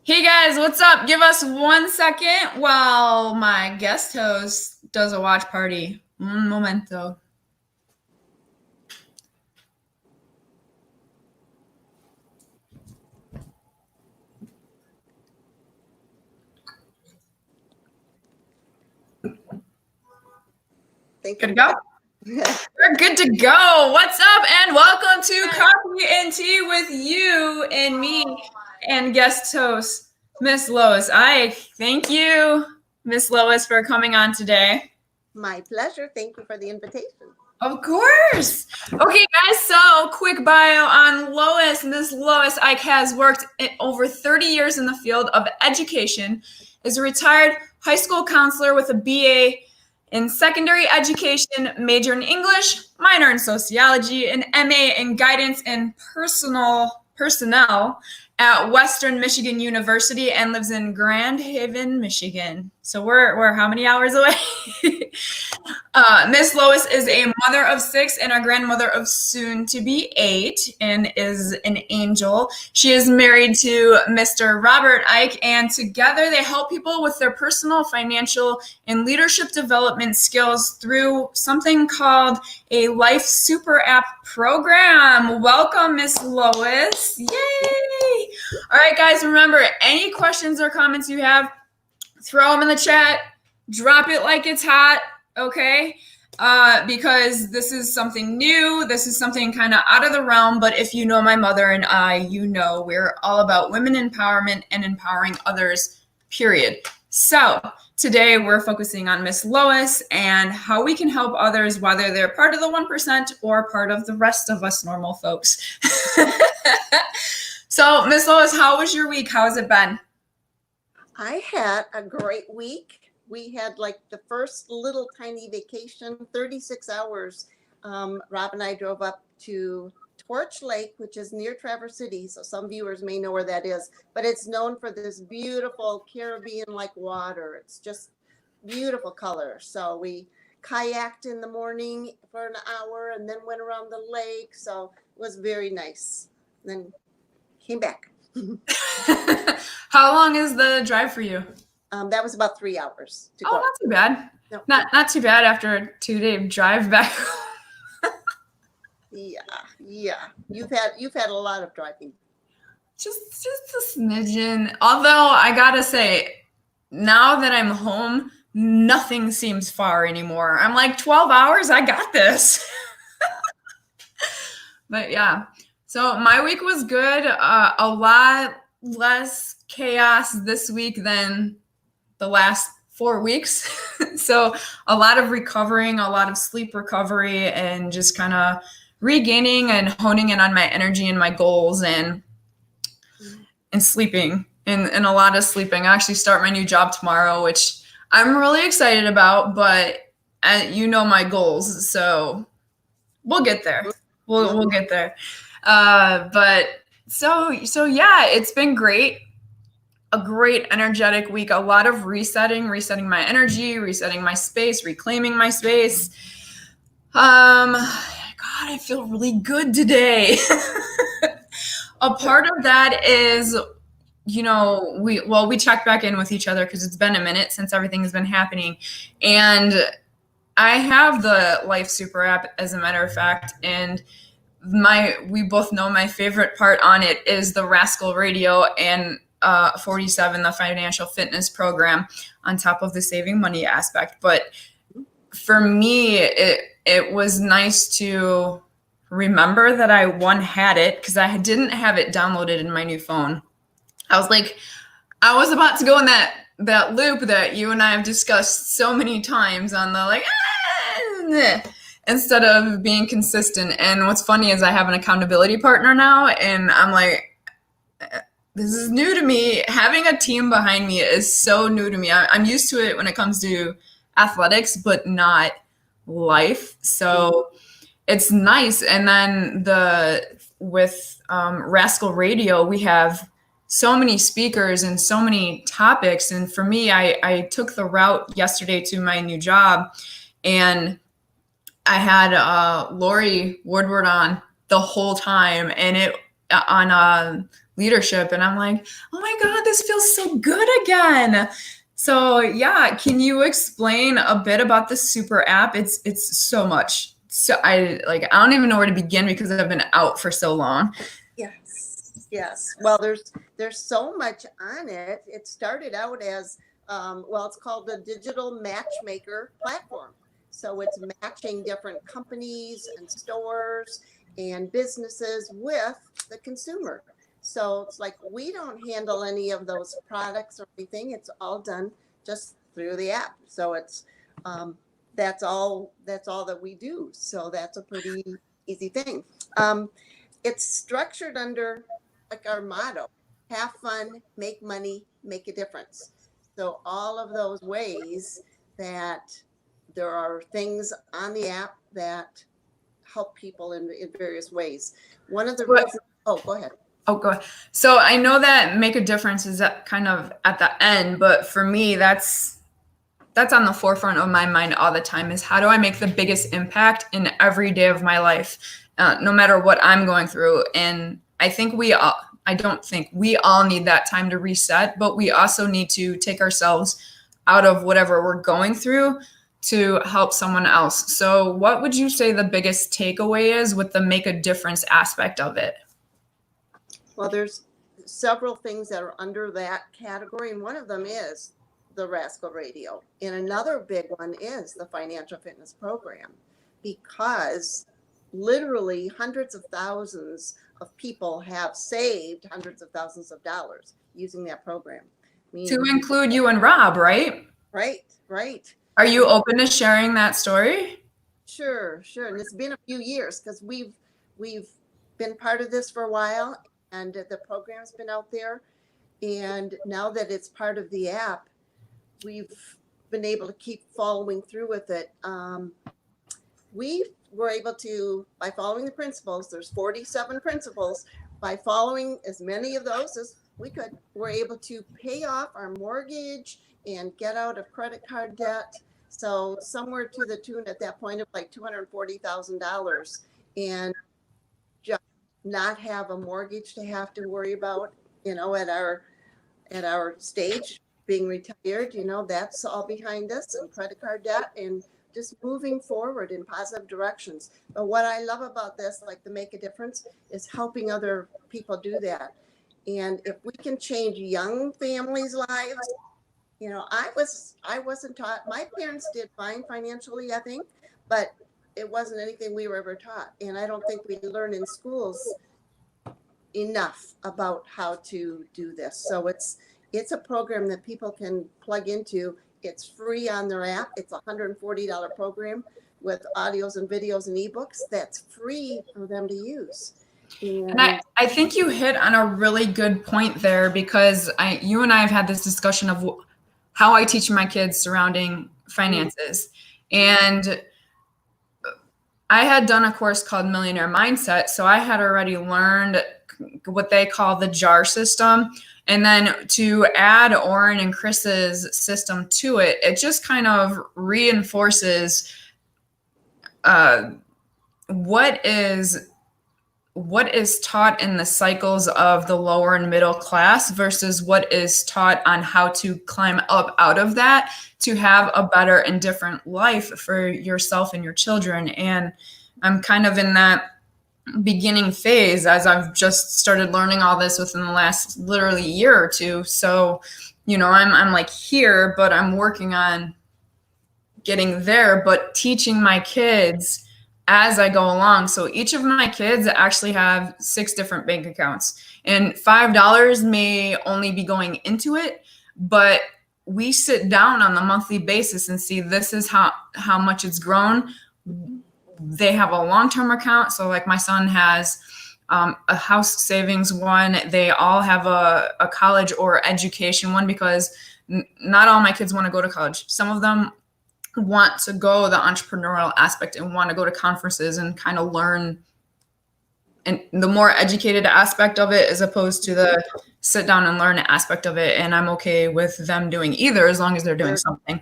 Hey guys, what's up? Give us 1 second while my guest host does a watch party. Un momento. Thank Good to you. go? We're good to go. What's up? And welcome to Coffee and Tea with you and me and guest host, Miss Lois Eich. Thank you, Miss Lois, for coming on today. My pleasure. Thank you for the invitation. Of course. Okay, guys, so quick bio on Lois. Miss Lois Eich has worked over 30 years in the field of education, is a retired high school counselor with a BA in secondary education, major in English, minor in sociology, an MA in guidance and personnel at Western Michigan University, and lives in Grand Haven, Michigan. So we're how many hours away? Miss Lois is a mother of 6 and a grandmother of soon to be 8 and is an angel. She is married to Mr. Robert Eich, and together they help people with their personal, financial, and leadership development skills through something called a Life Super App program. Welcome, Miss Lois. Yay! All right, guys, remember, any questions or comments you have, throw them in the chat. Drop it like it's hot. Okay, because this is something new. This is something kind of out of the realm, but if you know my mother and I, you know we're all about women empowerment and empowering others, period. So today we're focusing on Miss Lois and how we can help others, whether they're part of the 1% or part of the rest of us normal folks. So Miss Lois, how was your week? How has it been? I had a great week. We had like the first little tiny vacation, 36 hours. Rob and I drove up to Torch Lake, which is near Traverse City. So some viewers may know where that is, but it's known for this beautiful Caribbean-like water. It's just beautiful color. So we kayaked in the morning for an hour and then went around the lake. So it was very nice. And then came back. How long is the drive for you? That was about 3 hours to go. Oh, not too bad. No. Not too bad after a 2-day drive back. Yeah. You've had a lot of driving. Just a smidgen. Although I gotta say, now that I'm home, nothing seems far anymore. I'm like 12 hours. I got this. But yeah. So my week was good. A lot less chaos this week than the last 4 weeks. So a lot of recovering, a lot of sleep recovery, and just kind of regaining and honing in on my energy and my goals, and sleeping and a lot of sleeping. I actually start my new job tomorrow, which I'm really excited about, but you know my goals, so we'll get there. We'll get there. But so yeah, it's been great. A great energetic week, a lot of resetting my energy, resetting my space, reclaiming my space. God, I feel really good today. A part of that is, we check back in with each other because it's been a minute since everything has been happening. And I have the Life Super app, as a matter of fact, and we both know my favorite part on it is the Rascal Radio and 47, the financial fitness program, on top of the saving money aspect. But for me, it was nice to remember that I had it, because I didn't have it downloaded in my new phone. I was about to go in that loop that you and I have discussed so many times on the instead of being consistent. And what's funny is I have an accountability partner now, and I'm like, this is new to me. Having a team behind me is so new to me. I'm used to it when it comes to athletics, but not life. So it's nice. And then with Rascal Radio, we have so many speakers and so many topics. And for me, I took the route yesterday to my new job, and I had Lori Woodward on the whole time, and it on leadership. And I'm like, oh my God, this feels so good again. So yeah, can you explain a bit about the super app? It's so much. So I don't even know where to begin because I've been out for so long. Yes. Well, there's so much on it. It started out as well, it's called the digital matchmaker platform. So it's matching different companies and stores and businesses with the consumer. So it's like we don't handle any of those products or anything. It's all done just through the app. So it's that's all that we do. So that's a pretty easy thing. It's structured under like our motto: have fun, make money, make a difference. So all of those ways that there are things on the app that help people in various ways. One of the reasons, oh, go ahead. Oh, go ahead. So I know that make a difference is kind of at the end, but for me, that's on the forefront of my mind all the time is how do I make the biggest impact in every day of my life, no matter what I'm going through. And I don't think we all need that time to reset, but we also need to take ourselves out of whatever we're going through to help someone else. So what would you say the biggest takeaway is with the make a difference aspect of it? Well, there's several things that are under that category, and one of them is the Rascal Radio. And another big one is the financial fitness program, because literally hundreds of thousands of people have saved hundreds of thousands of dollars using that program. To include you and Rob, right? Right. Are you open to sharing that story? Sure. And it's been a few years because we've been part of this for a while, and the program's been out there. And now that it's part of the app, we've been able to keep following through with it. We were able to, by following the principles, there's 47 principles, by following as many of those as we could, we're able to pay off our mortgage and get out of credit card debt. So somewhere to the tune at that point of like $240,000, and just not have a mortgage to have to worry about, at our stage being retired, that's all behind us, and credit card debt, and just moving forward in positive directions. But what I love about this, like the make a difference, is helping other people do that. And if we can change young families' lives, I wasn't taught. My parents did fine financially, I think, but it wasn't anything we were ever taught. And I don't think we learn in schools enough about how to do this. So it's a program that people can plug into. It's free on their app. It's a $140 program with audios and videos and ebooks that's free for them to use. And I think you hit on a really good point there, because you and I have had this discussion of how I teach my kids surrounding finances. And I had done a course called Millionaire Mindset. So I had already learned what they call the JAR system. And then to add Oren and Chris's system to it, it just kind of reinforces what is taught in the cycles of the lower and middle class versus what is taught on how to climb up out of that to have a better and different life for yourself and your children. And I'm kind of in that beginning phase as I've just started learning all this within the last literally year or two. So, I'm like here, but I'm working on getting there, but teaching my kids as I go along. So each of my kids actually have 6 different bank accounts, and $5 may only be going into it, but we sit down on the monthly basis and see this is how much it's grown. They have a long-term account. So like my son has a house savings one. They all have a college or education one, because not all my kids want to go to college. Some of them want to go the entrepreneurial aspect and want to go to conferences and kind of learn, and the more educated aspect of it as opposed to the sit down and learn aspect of it. And I'm okay with them doing either as long as they're doing something.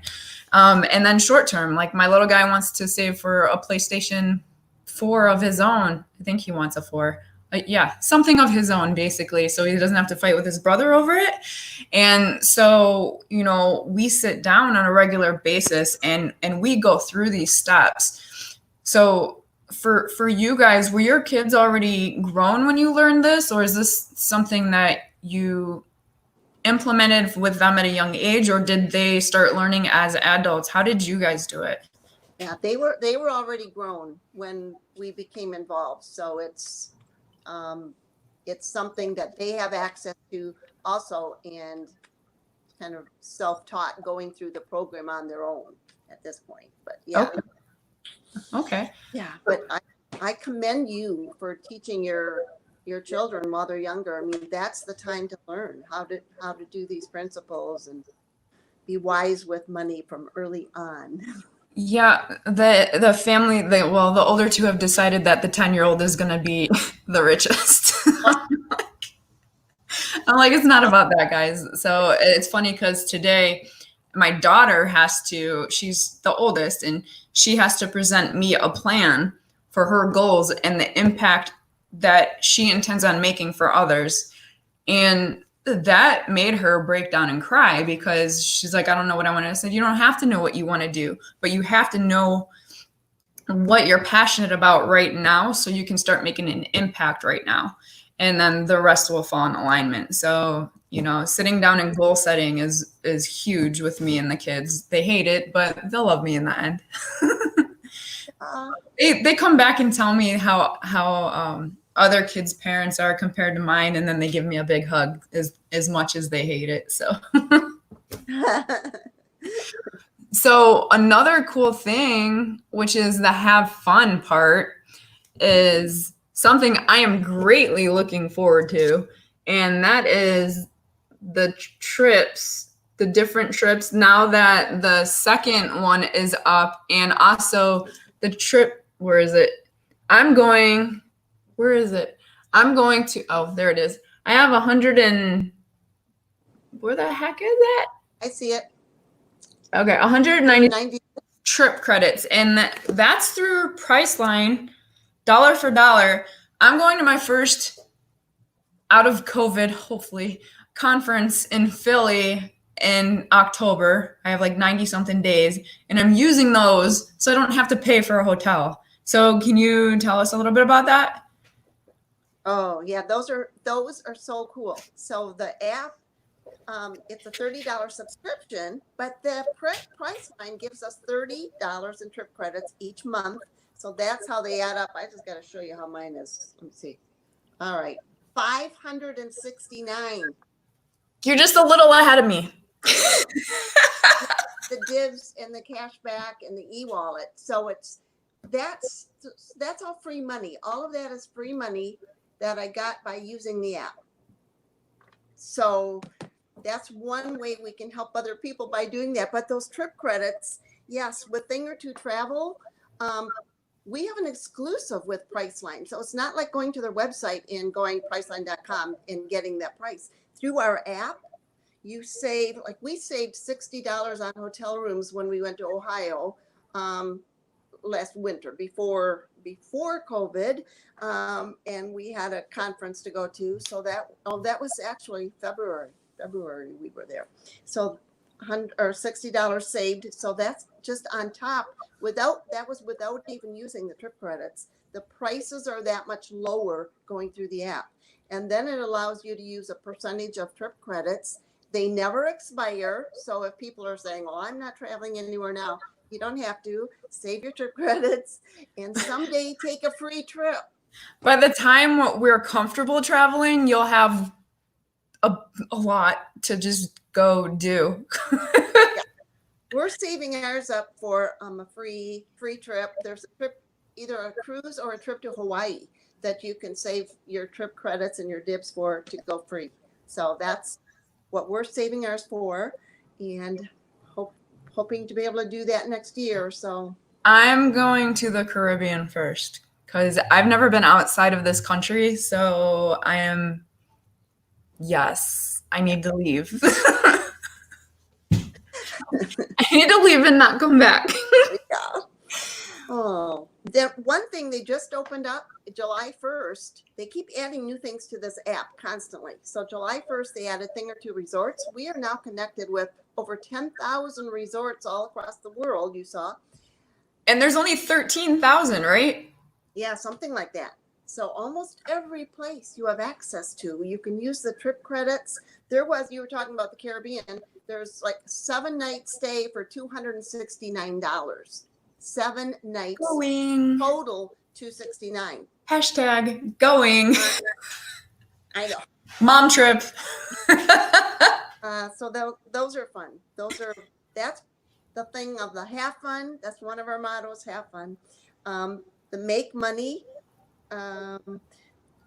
And then short term, like my little guy wants to save for a PlayStation 4 of his own. I think he wants a 4. yeah, something of his own, basically, so he doesn't have to fight with his brother over it. And so, we sit down on a regular basis and we go through these steps. So for you guys, were your kids already grown when you learned this, or is this something that you implemented with them at a young age, or did they start learning as adults? How did you guys do it? Yeah, they were already grown when we became involved. So it's something that they have access to also, and kind of self-taught going through the program on their own at this point. But yeah. Okay. Yeah, but I commend you for teaching your children while they're younger. I mean, that's the time to learn how to do these principles and be wise with money from early on. Yeah, the family, the older two have decided that the 10-year-old is going to be the richest. I'm like, it's not about that, guys. So it's funny because today my daughter she's the oldest, and she has to present me a plan for her goals and the impact that she intends on making for others. And that made her break down and cry because she's like, I don't know what I want to. I said, you don't have to know what you want to do, but you have to know what you're passionate about right now so you can start making an impact right now. And then the rest will fall in alignment. So, sitting down and goal setting is huge with me and the kids. They hate it, but they'll love me in the end. They come back and tell me how other kids' parents are compared to mine, and then they give me a big hug as much as they hate it. So So another cool thing, which is the have fun part, is something I am greatly looking forward to, and that is the trips, the different trips, now that the second one is up, and also the trip, where is it? Where is it? I'm going to, oh, there it is. I have 100 and, where the heck is it? I see it. Okay, 190 trip credits, and that's through Priceline, dollar for dollar. I'm going to my first out of COVID, hopefully, conference in Philly in October. I have like 90 something days, and I'm using those so I don't have to pay for a hotel. So can you tell us a little bit about that? Oh yeah, those are so cool. So the app, it's a $30 subscription, but the Priceline gives us $30 in trip credits each month. So that's how they add up. I just got to show you how mine is. Let me see. All right, 569. You're just a little ahead of me. The divs and the cash back and the e-wallet. So that's all free money. All of that is free money that I got by using the app. So that's one way we can help other people by doing that. But those trip credits, yes, with Thing or Two Travel, we have an exclusive with Priceline. So it's not like going to their website and going Priceline.com and getting that price. Through our app, you save, like we saved $60 on hotel rooms when we went to Ohio last winter before COVID, and we had a conference to go to. So that was actually February we were there. So $60 saved. So that's just on top. Without even using the trip credits. The prices are that much lower going through the app, and then it allows you to use a percentage of trip credits. They never expire. So if people are saying, "Well, I'm not traveling anywhere now," you don't have to. Save your trip credits and someday take a free trip. By the time we're comfortable traveling, you'll have a lot to just go do. Yeah. We're saving ours up for a free trip. There's a trip, either a cruise or a trip to Hawaii, that you can save your trip credits and your dibs for to go free. So that's what we're saving ours for, and hoping to be able to do that next year. So I'm going to the Caribbean first because I've never been outside of this country. So I need to leave. I need to leave and not come back. Yeah. Oh, One thing they just opened up July 1st, they keep adding new things to this app constantly. So July 1st, they added thing or two resorts. We are now connected with over 10,000 resorts all across the world, you saw. And there's only 13,000, right? Yeah, something like that. So almost every place you have access to, you can use the trip credits. You were talking about the Caribbean, there's like 7-night stay for $269. 7 nights. Going. Total $269. Hashtag going. I know. Mom trip. So those are fun. That's the thing of the have fun. That's one of our mottos, have fun. The make money,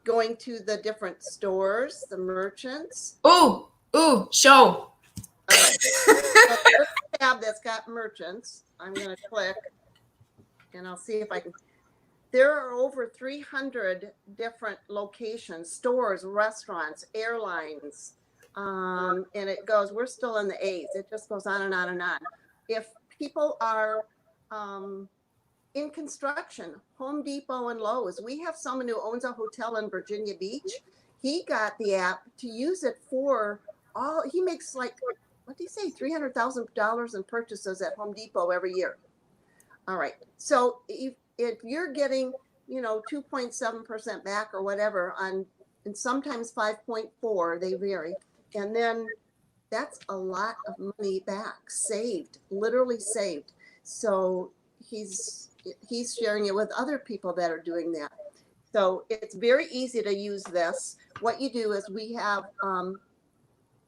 going to the different stores, the merchants. Ooh, show. So there's a tab that's got merchants. I'm going to click and I'll see if I can. There are over 300 different locations, stores, restaurants, airlines. And it goes, we're still in the A's. It just goes on and on and on. If people are in construction, Home Depot and Lowe's, we have someone who owns a hotel in Virginia Beach. He got the app to use it for he makes like, what do you say, $300,000 in purchases at Home Depot every year. All right. So if you're getting, 2.7% back or whatever and sometimes 5.4, they vary. And then that's a lot of money back, saved, literally saved. So he's sharing it with other people that are doing that. So it's very easy to use this. What you do is we have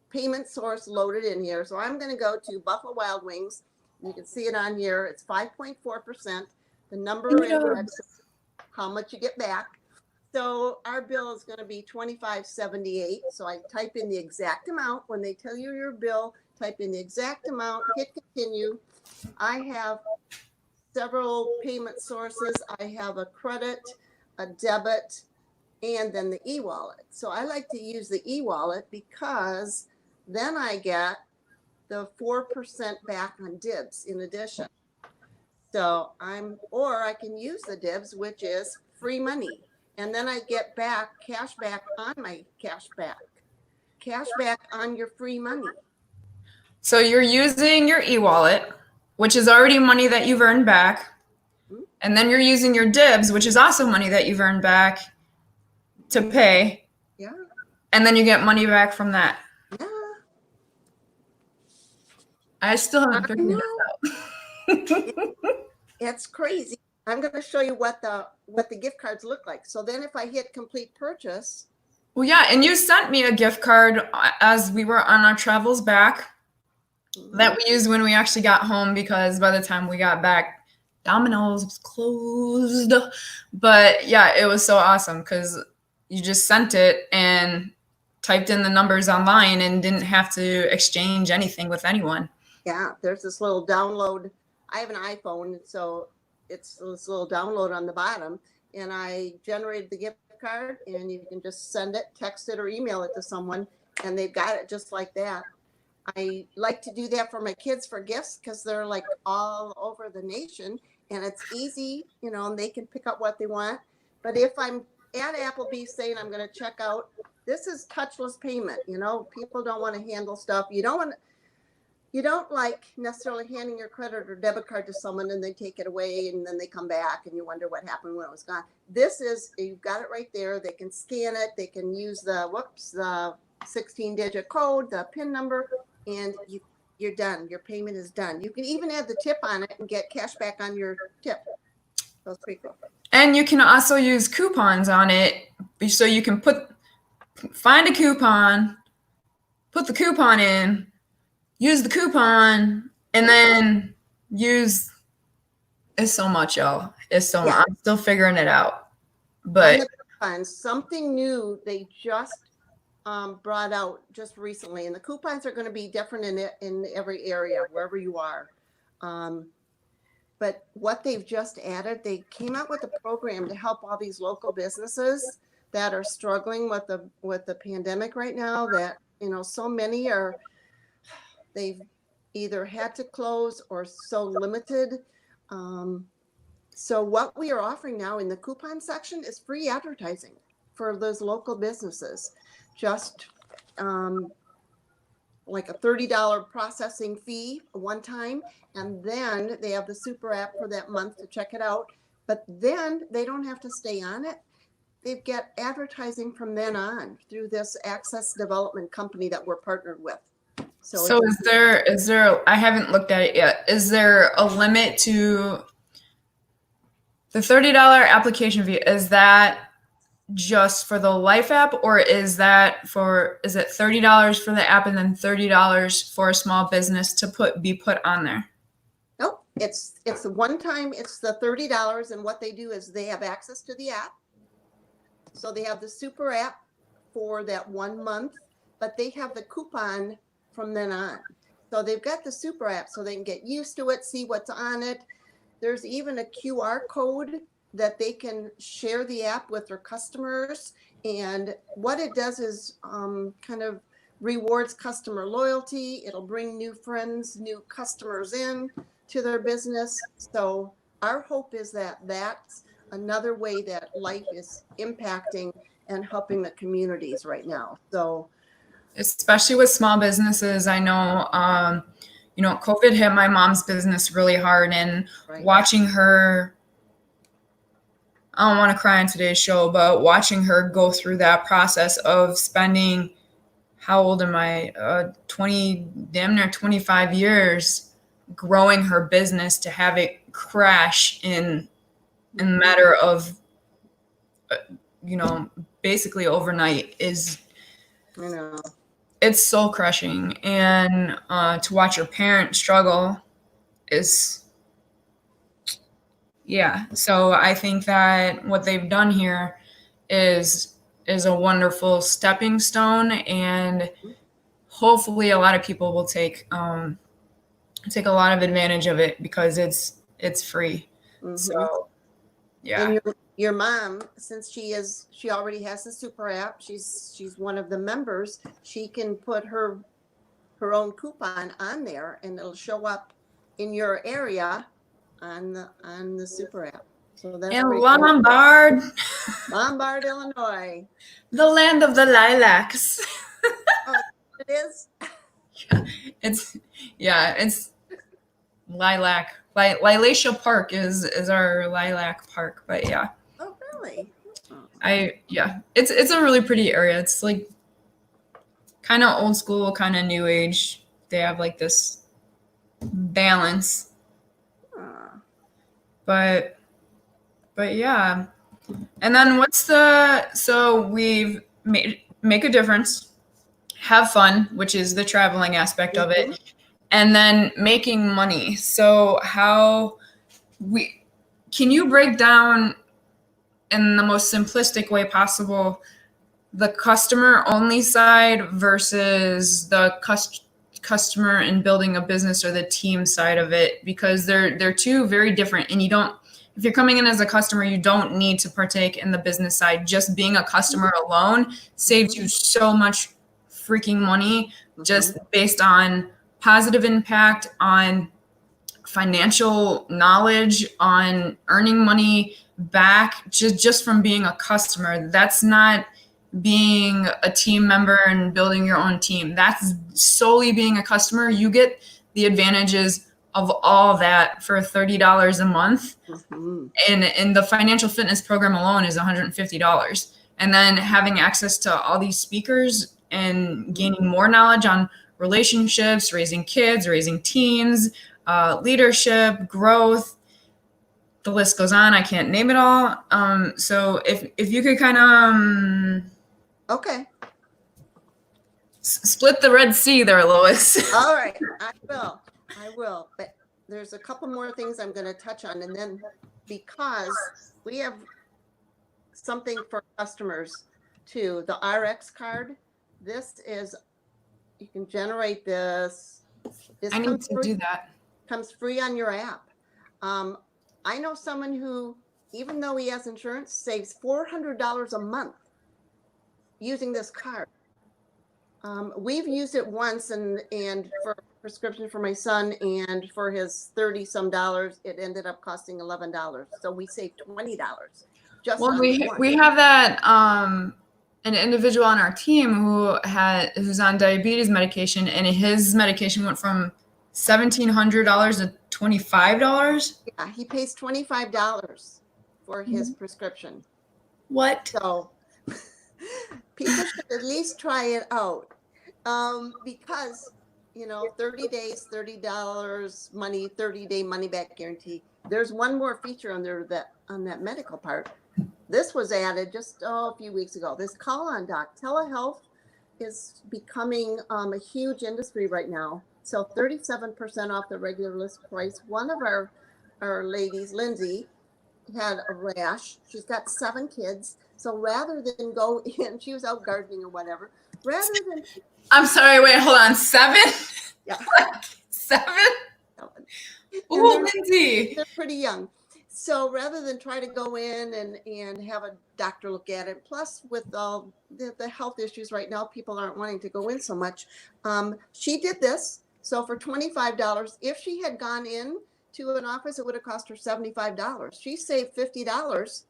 payment source loaded in here. So I'm going to go to Buffalo Wild Wings. You can see it on here. It's 5.4%. The number in how much you get back. So our bill is going to be $25.78. So I type in the exact amount. When they tell you your bill, type in the exact amount, hit continue. I have several payment sources. I have a credit, a debit, and then the e-wallet. So I like to use the e-wallet because then I get the 4% back on dibs in addition. So I can use the dibs, which is free money. And then I get back cash back on my cash back on your free money. So you're using your e-wallet, which is already money that you've earned back. Mm-hmm. And then you're using your dibs, which is also money that you've earned back to pay. Yeah. And then you get money back from that. Yeah. I still haven't figured this out. It's crazy. I'm going to show you what the gift cards look like. So then if I hit complete purchase. Well, yeah. And you sent me a gift card as we were on our travels back that we used when we actually got home, because by the time we got back, Domino's was closed. But yeah, it was so awesome because you just sent it and typed in the numbers online and didn't have to exchange anything with anyone. Yeah, there's this little download. I have an iPhone, so it's this little download on the bottom, and I generated the gift card, and you can just send it, text it, or email it to someone, and they've got it just like that. I like to do that for my kids for gifts because they're like all over the nation, and it's easy, and they can pick up what they want. But if I'm at Applebee's saying I'm going to check out, this is touchless payment. People don't want to handle stuff. You don't like necessarily handing your credit or debit card to someone and they take it away and then they come back and you wonder what happened when it was gone. This is, you've got it right there. They can scan it. They can use the 16-digit code, the PIN number, and you're done. Your payment is done. You can even add the tip on it and get cash back on your tip. That's pretty cool. And you can also use coupons on it. So you can find a coupon, put the coupon in, use the coupon, and then use. It's so much, y'all. It's so much. I'm still figuring it out. But something new they just brought out just recently, and the coupons are going to be different in every area, wherever you are. But what they've just added, they came out with a program to help all these local businesses that are struggling with the pandemic right now. That so many they've either had to close or so limited. So what we are offering now in the coupon section is free advertising for those local businesses. Just like a $30 processing fee one time, and then they have the super app for that month to check it out. But then they don't have to stay on it. They get advertising from then on through this access development company that we're partnered with. So is there, I haven't looked at it yet. Is there a limit to the $30 application fee? Is that just for the Life app, or is it $30 for the app and then $30 for a small business to be put on there? Nope, it's the one time, it's the $30, and what they do is they have access to the app. So they have the super app for that 1 month, but they have the coupon from then on. So they've got the super app so they can get used to it, see what's on it. There's even a QR code that they can share the app with their customers. And what it does is kind of rewards customer loyalty. It'll bring new friends, new customers in to their business. So our hope is that that's another way that Life is impacting and helping the communities right now. So especially with small businesses, I know, COVID hit my mom's business really hard, and right. Watching her, I don't want to cry on today's show, but watching her go through that process of spending, how old am I? 20, damn near 25 years growing her business to have it crash in a matter of, basically overnight is, it's soul crushing. And to watch your parent struggle is, yeah. So I think that what they've done here is a wonderful stepping stone, and hopefully a lot of people will take a lot of advantage of it because it's free. Mm-hmm. So yeah. And your mom, since she already has the super app, she's one of the members, she can put her own coupon on there and it'll show up in your area on the super app. So that's in Lombard, Illinois, the land of the lilacs. Oh, it is. It's lilac. Lilacia Park is our lilac park, but yeah. Oh, really? It's a really pretty area. It's like kind of old school, kind of new age. They have like this balance. But yeah. And then so we've make a difference, have fun, which is the traveling aspect of it, and then making money. So can you break down in the most simplistic way possible the customer only side versus the customer in building a business, or the team side of it? Because they're two very different, and if you're coming in as a customer, you don't need to partake in the business side. Just being a customer alone saves you so much freaking money, just based on positive impact, on financial knowledge, on earning money back just from being a customer. That's not being a team member and building your own team. That's solely being a customer. You get the advantages of all that for $30 a month. And the financial fitness program alone is $150. And then having access to all these speakers and gaining more knowledge on relationships, raising kids, raising teens, leadership, growth, the list goes on. I can't name it all. So if you could kind of okay, split the Red Sea there, Lois. All right, I will. But there's a couple more things I'm going to touch on, and then because we have something for customers too, the RX card. This is, you can generate this. I need to do that. Comes free on your app. I know someone who, even though he has insurance, saves $400 a month using this card. We've used it once, and for prescription for my son, and for his 30 some dollars, it ended up costing $11. So we saved $20 just Well, on one. we have that an individual on our team who's on diabetes medication, and his medication went from $1,700 to $25. Yeah, he pays $25 for his prescription. What? So people should at least try it out, because 30 days, $30 money, 30-day money back guarantee. There's one more feature on that medical part. This was added just a few weeks ago. This call on doc. Telehealth is becoming a huge industry right now. So 37% off the regular list price. One of our ladies, Lindsay, had a rash. She's got 7 kids. So rather than go in, she was out gardening or whatever. Rather than, I'm sorry, wait, hold on. 7? yeah, 7? 7. Ooh, Lindsay. They're pretty young. So rather than try to go in and have a doctor look at it, plus with all the health issues right now, people aren't wanting to go in so much. She did this. So for $25, if she had gone in to an office, it would have cost her $75. She saved $50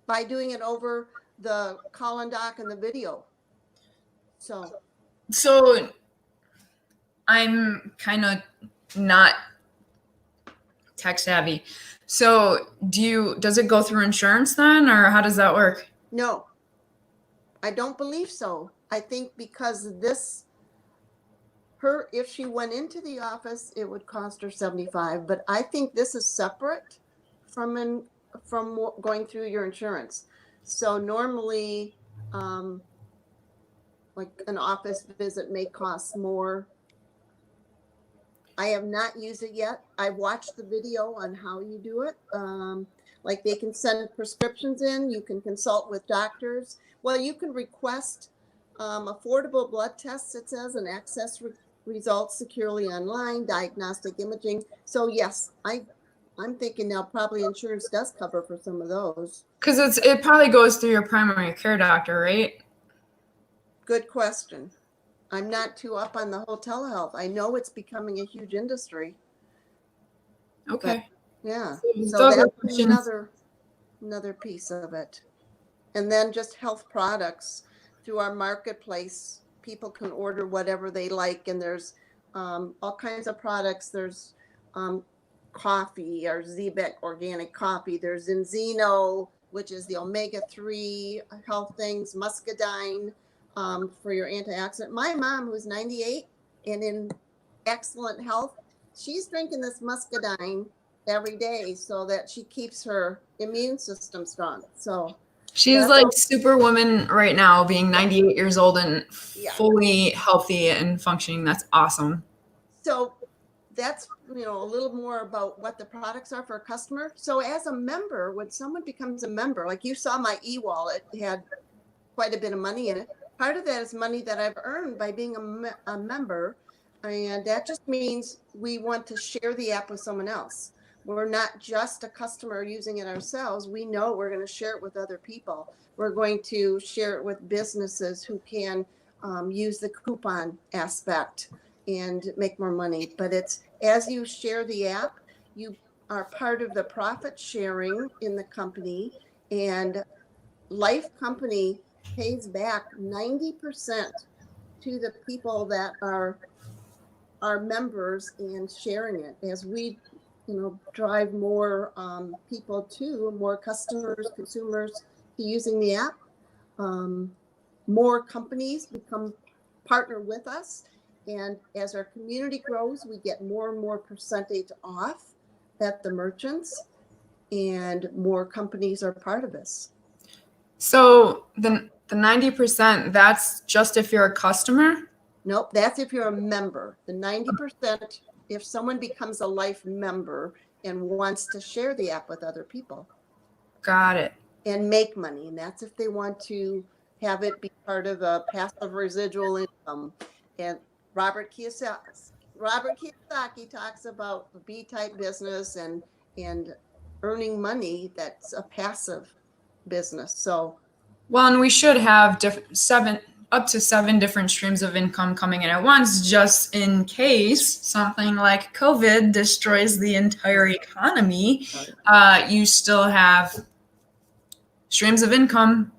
by doing it over the call and doc and the video. So I'm kind of not tech savvy. So does it go through insurance then, or how does that work? No, I don't believe so. I think because if she went into the office, it would cost her $75. But I think this is separate from going through your insurance. So normally, like an office visit may cost more. I have not used it yet. I watched the video on how you do it. Like they can send prescriptions in. You can consult with doctors. Well, you can request affordable blood tests, it says, and access results securely online, diagnostic imaging. So yes, I'm thinking now probably insurance does cover for some of those. Because it probably goes through your primary care doctor, right? Good question. I'm not too up on the whole telehealth. I know it's becoming a huge industry. Okay. But, yeah. So So that's another piece of it. And then just health products through our marketplace. People can order whatever they like, and there's all kinds of products. There's coffee, or Zebek organic coffee. There's Enzino, which is the omega-3 health things, muscadine for your antioxidant. My mom, who's 98 and in excellent health, she's drinking this muscadine every day so that she keeps her immune system strong. So she's like superwoman right now, being 98 years old and fully healthy and functioning. That's awesome. So that's, a little more about what the products are for a customer. So as a member, when someone becomes a member, like you saw my e-wallet had quite a bit of money in it. Part of that is money that I've earned by being a member. And that just means we want to share the app with someone else. We're not just a customer using it ourselves. We know we're going to share it with other people. We're going to share it with businesses who can use the coupon aspect and make more money. But it's as you share the app, you are part of the profit sharing in the company, and Life Company pays back 90% to the people that are members and sharing it as we drive more people more customers, consumers to using the app. More companies partner with us. And as our community grows, we get more and more percentage off at the merchants, and more companies are part of this. So the 90%, that's just if you're a customer? Nope, that's if you're a member. The 90%, if someone becomes a Life member and wants to share the app with other people. Got it. And make money. And that's if they want to have it be part of a passive residual income. And Robert Kiyosaki talks about the B-type business and earning money that's a passive business. So, well, and we should have up to 7 different streams of income coming in at once, just in case something like COVID destroys the entire economy. You still have streams of income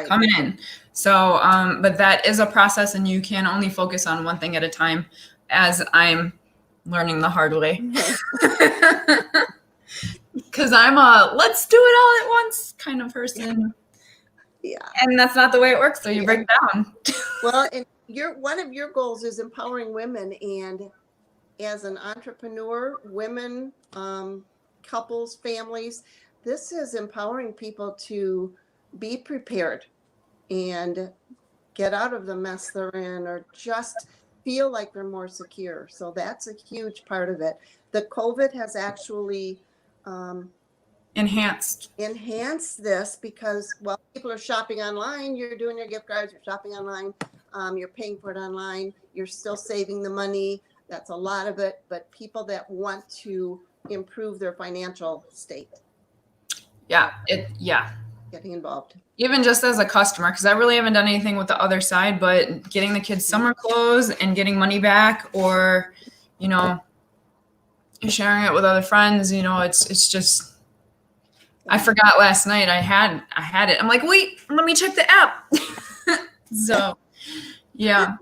coming in. So, but that is a process, and you can only focus on one thing at a time, as I'm learning the hard way. Because I'm a let's do it all at once kind of person. Yeah. And that's not the way it works, so you break down. Well, and one of your goals is empowering women, and as an entrepreneur, women, couples, families, this is empowering people to be prepared and get out of the mess they're in, or just feel like they're more secure. So that's a huge part of it. The COVID has actually enhanced this, because, well, people are shopping online. You're doing your gift cards, you're shopping online, you're paying for it online, you're still saving the money. That's a lot of it. But people that want to improve their financial state, getting involved. Even just as a customer, because I really haven't done anything with the other side, but getting the kids summer clothes and getting money back, or, you know, sharing it with other friends, you know, it's just, I forgot last night I had it. I'm like, wait, let me check the app. So, yeah.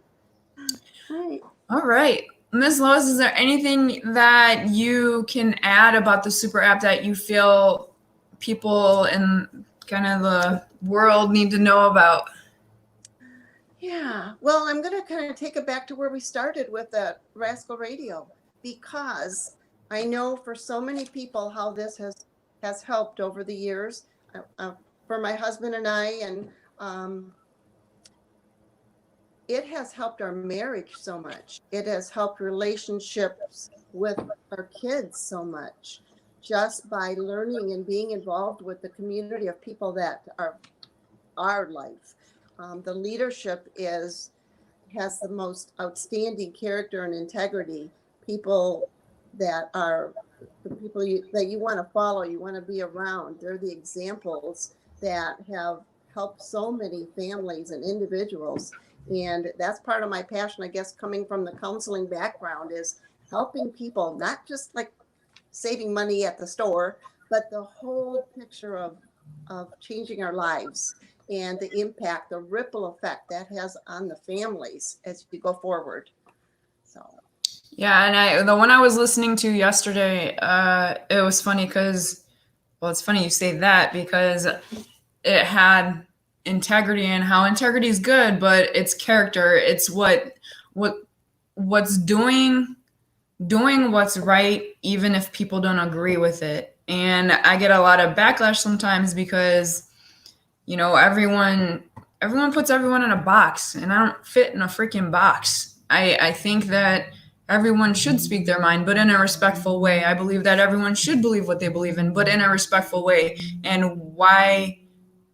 All right. Ms. Lois, is there anything that you can add about the super app that you feel people in kind of the world need to know about? Yeah, well, I'm going to kind of take it back to where we started with the Rascal Radio, because I know for so many people how this has helped over the years, for my husband and I, and it has helped our marriage so much. It has helped relationships with our kids so much, just by learning and being involved with the community of people that are our life. The leadership has the most outstanding character and integrity. People that are the people that you want to follow, you want to be around. They're the examples that have helped so many families and individuals. And that's part of my passion, I guess, coming from the counseling background, is helping people, not just like saving money at the store, but the whole picture of changing our lives and the impact, the ripple effect that has on the families as you go forward. So. Yeah, and the one I was listening to yesterday, it was funny because, well, it's funny you say that, because it had integrity, and how integrity is good, but it's character. It's what's doing what's right, even if people don't agree with it. And I get a lot of backlash sometimes because, you know, everyone puts everyone in a box, and I don't fit in a freaking box. I think that everyone should speak their mind, but in a respectful way. I believe that everyone should believe what they believe in, but in a respectful way. And why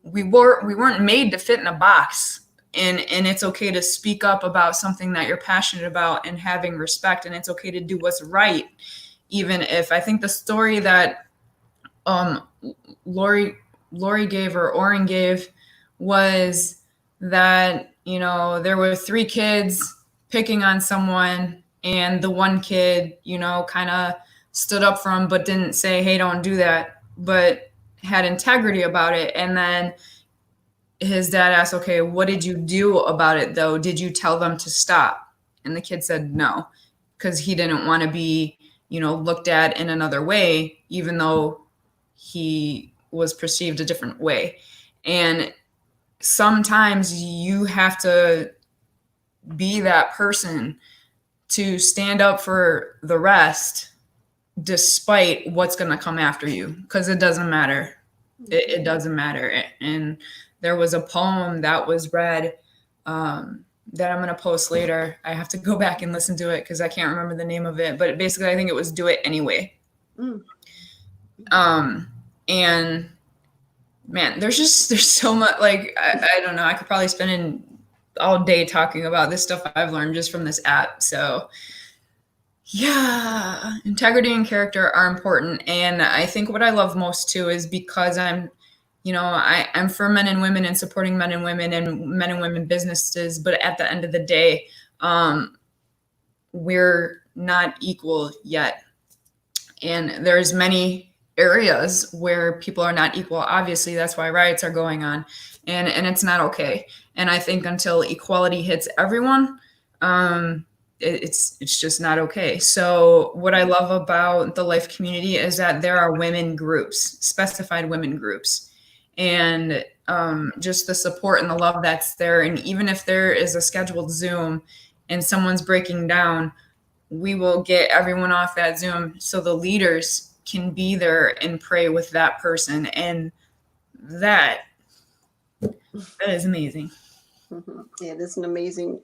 we weren't made to fit in a box. And it's okay to speak up about something that you're passionate about, and having respect, and it's okay to do what's right. Even if, I think the story that Lori gave, or Oren gave, was that, you know, there were 3 kids picking on someone, and the one kid, you know, kind of stood up for him, but didn't say, hey, don't do that, but had integrity about it. And then his dad asked, okay, what did you do about it though? Did you tell them to stop? And the kid said no, because he didn't want to be, you know, looked at in another way, even though he was perceived a different way. And sometimes you have to be that person to stand up for the rest, despite what's going to come after you, because it doesn't matter. It doesn't matter. And there was a poem that was read that I'm going to post later. I have to go back and listen to it because I can't remember the name of it. But basically, I think it was Do It Anyway. And man, there's so much, like, I don't know. I could probably spend all day talking about this stuff I've learned just from this app. So yeah, integrity and character are important. And I think what I love most too is because I'm I'm for men and women and supporting men and women businesses, but at the end of the day, we're not equal yet. And there's many areas where people are not equal. Obviously, that's why riots are going on, and it's not okay. And I think until equality hits everyone, it's just not okay. So what I love about the Life community is that there are women groups, specified women groups, and just the support and the love that's there. And even if there is a scheduled Zoom and someone's breaking down, we will get everyone off that Zoom so the leaders can be there and pray with that person. And that is amazing. Yeah, this is an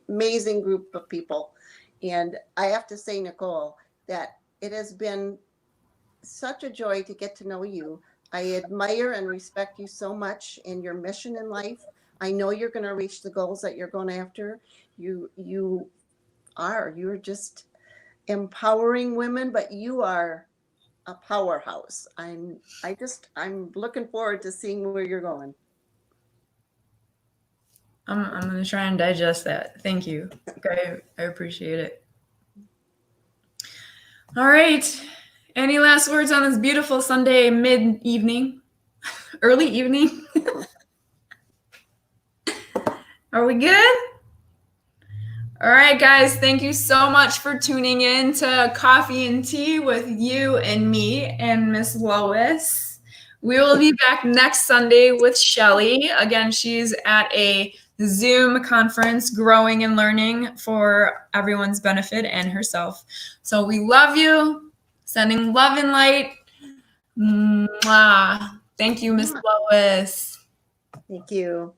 amazing group of people. And I have to say, Nicole, that it has been such a joy to get to know you. I admire and respect you so much in your mission in life. I know you're going to reach the goals that you're going after. You're just empowering women, but you are a powerhouse. I'm looking forward to seeing where you're going. I'm going to try and digest that. Thank you. I appreciate it. All right. Any last words on this beautiful Sunday mid-evening? Early evening? Are we good? All right, guys. Thank you so much for tuning in to Coffee and Tea with you and me and Miss Lois. We will be back next Sunday with Shellie. Again, she's at a Zoom conference, growing and learning for everyone's benefit and herself. So we love you. Sending love and light. Mwah. Thank you, Miss Lois. Thank you.